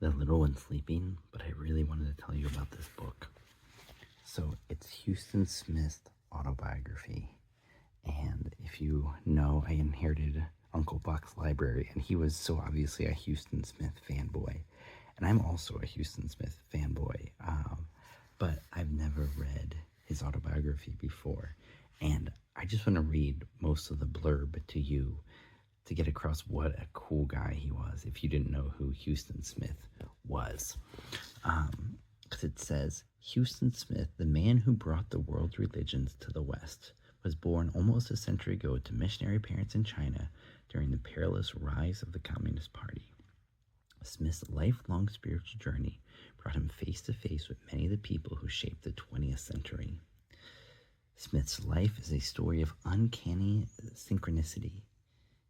the little one sleeping, but I really wanted to tell you about this book. So it's Huston Smith's autobiography. And if you know, I inherited Uncle Buck's library, and he was so obviously a Huston Smith fanboy. And I'm also a Huston Smith fanboy, but I've never read his autobiography before. And I just want to read most of the blurb to you to get across what a cool guy he was if you didn't know who Huston Smith was. Because it says, Huston Smith, the man who brought the world's religions to the West, was born almost a century ago to missionary parents in China during the perilous rise of the Communist Party. Smith's lifelong spiritual journey brought him face to face with many of the people who shaped the 20th century. Smith's life is a story of uncanny synchronicity.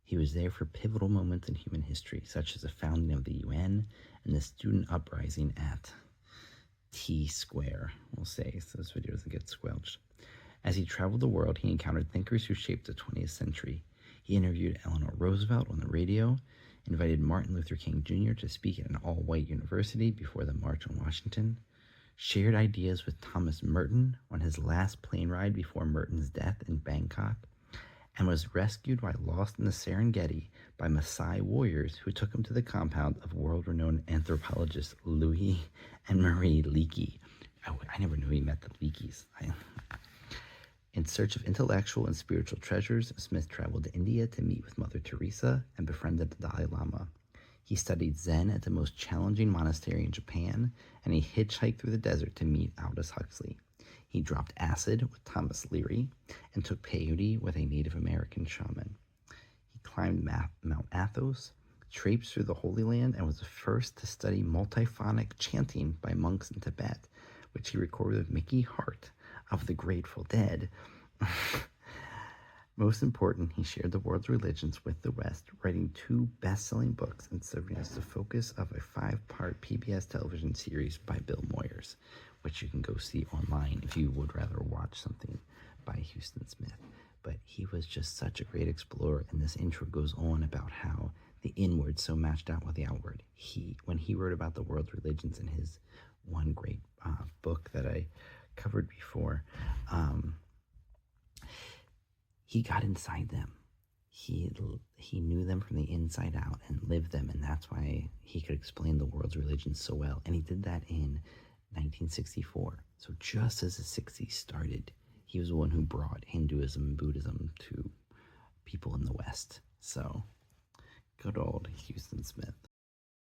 He was there for pivotal moments in human history, such as the founding of the UN and the student uprising at T Square, we'll say, so this video doesn't get squelched. As he traveled the world, he encountered thinkers who shaped the 20th century. He interviewed Eleanor Roosevelt on the radio, invited Martin Luther King Jr. to speak at an all-white university before the March on Washington, shared ideas with Thomas Merton on his last plane ride before Merton's death in Bangkok, and was rescued while lost in the Serengeti by Maasai warriors who took him to the compound of world-renowned anthropologists Louis and Marie Leakey. I never knew he met the Leakeys. In search of intellectual and spiritual treasures, Smith traveled to India to meet with Mother Teresa and befriended the Dalai Lama. He studied Zen at the most challenging monastery in Japan, and he hitchhiked through the desert to meet Aldous Huxley. He dropped acid with Thomas Leary and took peyote with a Native American shaman. He climbed Mount Athos, traipsed through the Holy Land, and was the first to study multiphonic chanting by monks in Tibet, which he recorded with Mickey Hart of the Grateful Dead. Most important, he shared the world's religions with the West, writing 2 best-selling books and serving as the focus of a 5-part PBS television series by Bill Moyers, which you can go see online if you would rather watch something by Huston Smith. But he was just such a great explorer, and this intro goes on about how the inward so matched out with the outward. When he wrote about the world's religions in his one great book that I covered before, he got inside them. He knew them from the inside out and lived them, and that's why he could explain the world's religions so well. And he did that in 1964. So just as the 60s started, he was the one who brought Hinduism and Buddhism to people in the West. So good old Huston Smith.